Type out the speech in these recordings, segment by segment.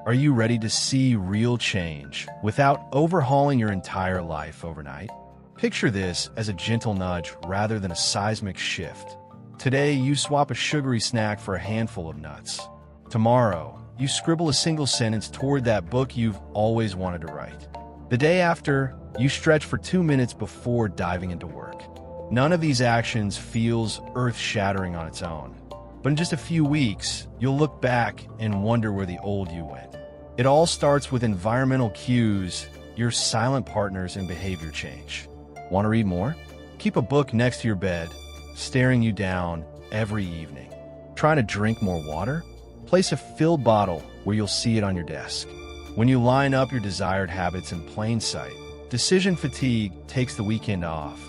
Are you ready to see real change without overhauling your entire life overnight? Picture this as a gentle nudge rather than a seismic shift. Today, you swap a sugary snack for a handful of nuts. Tomorrow, you scribble a single sentence toward that book you've always wanted to write. The day after, you stretch for 2 minutes before diving into work. None of these actions feels earth-shattering on its own. But in just a few weeks, you'll look back and wonder where the old you went. It all starts with environmental cues, your silent partners in behavior change. Want to read more? Keep a book next to your bed, staring you down every evening. Trying to drink more water? Place a filled bottle where you'll see it on your desk. When you line up your desired habits in plain sight, decision fatigue takes the weekend off.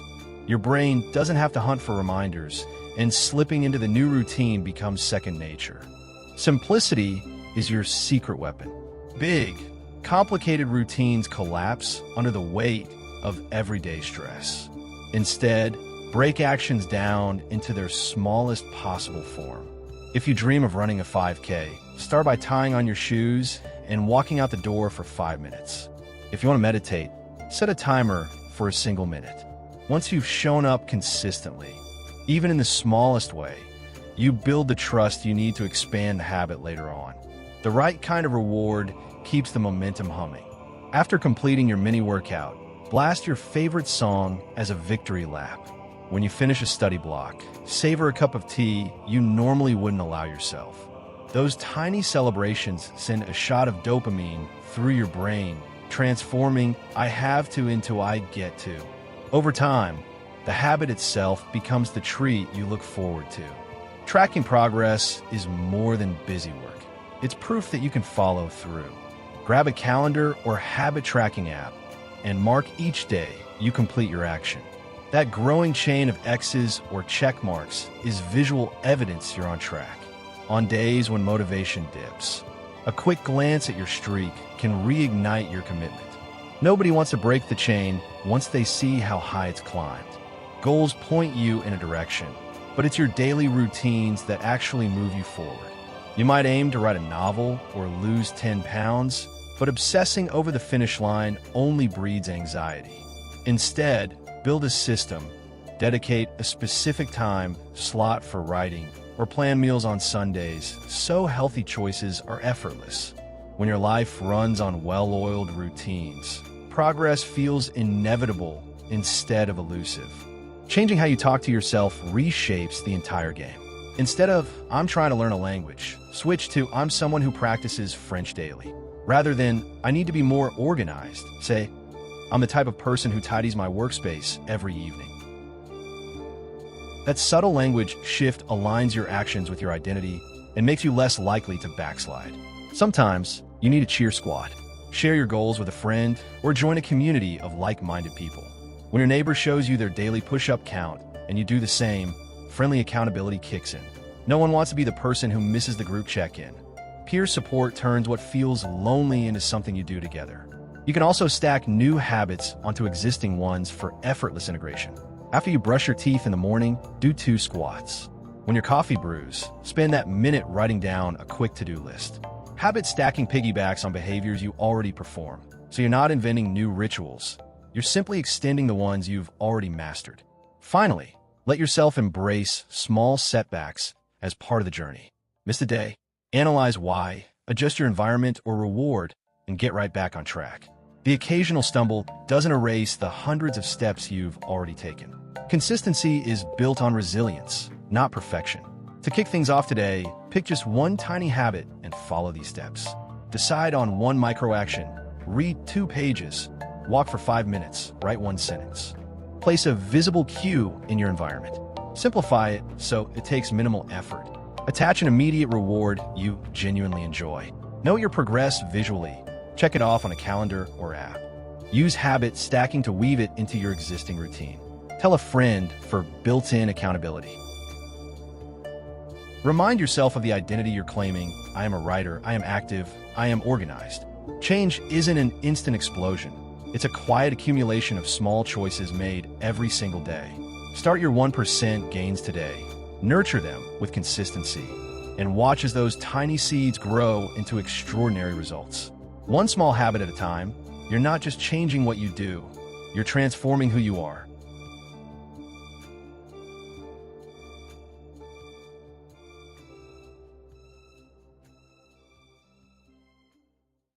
Your brain doesn't have to hunt for reminders, and slipping into the new routine becomes second nature. Simplicity is your secret weapon. Big, complicated routines collapse under the weight of everyday stress. Instead, break actions down into their smallest possible form. If you dream of running a 5K, start by tying on your shoes and walking out the door for 5 minutes. If you want to meditate, set a timer for a single minute. Once you've shown up consistently, even in the smallest way, you build the trust you need to expand the habit later on. The right kind of reward keeps the momentum humming. After completing your mini workout, blast your favorite song as a victory lap. When you finish a study block, savor a cup of tea you normally wouldn't allow yourself. Those tiny celebrations send a shot of dopamine through your brain, transforming "I have to" into "I get to." Over time, the habit itself becomes the treat you look forward to. Tracking progress is more than busy work. It's proof that you can follow through. Grab a calendar or habit tracking app and mark each day you complete your action. That growing chain of X's or check marks is visual evidence you're on track. On days when motivation dips, a quick glance at your streak can reignite your commitment. Nobody wants to break the chain once they see how high it's climbed. Goals point you in a direction, but it's your daily routines that actually move you forward. You might aim to write a novel or lose 10 pounds, but obsessing over the finish line only breeds anxiety. Instead, build a system, dedicate a specific time slot for writing, or plan meals on Sundays so healthy choices are effortless. When your life runs on well-oiled routines, progress feels inevitable instead of elusive. Changing how you talk to yourself reshapes the entire game. Instead of "I'm trying to learn a language," switch to "I'm someone who practices French daily." Rather than "I need to be more organized," say "I'm the type of person who tidies my workspace every evening." That subtle language shift aligns your actions with your identity and makes you less likely to backslide. Sometimes, you need a cheer squad. Share your goals with a friend or join a community of like-minded people. When your neighbor shows you their daily push-up count and you do the same, friendly accountability kicks in. No one wants to be the person who misses the group check-in. Peer support turns what feels lonely into something you do together. You can also stack new habits onto existing ones for effortless integration. After you brush your teeth in the morning, do 2 squats. When your coffee brews, spend that minute writing down a quick to-do list. Habit stacking piggybacks on behaviors you already perform, so you're not inventing new rituals. You're simply extending the ones you've already mastered. Finally, let yourself embrace small setbacks as part of the journey. Miss a day, analyze why, adjust your environment or reward, and get right back on track. The occasional stumble doesn't erase the hundreds of steps you've already taken. Consistency is built on resilience, not perfection. To kick things off today, pick just one tiny habit and follow these steps. Decide on one micro-action, read 2 pages, walk for 5 minutes, write 1 sentence. Place a visible cue in your environment. Simplify it so it takes minimal effort. Attach an immediate reward you genuinely enjoy. Note your progress visually. Check it off on a calendar or app. Use habit stacking to weave it into your existing routine. Tell a friend for built-in accountability. Remind yourself of the identity you're claiming. I am a writer, I am active, I am organized. Change isn't an instant explosion. It's a quiet accumulation of small choices made every single day. Start your 1% gains today. Nurture them with consistency. and watch as those tiny seeds grow into extraordinary results. One small habit at a time, you're not just changing what you do, you're transforming who you are.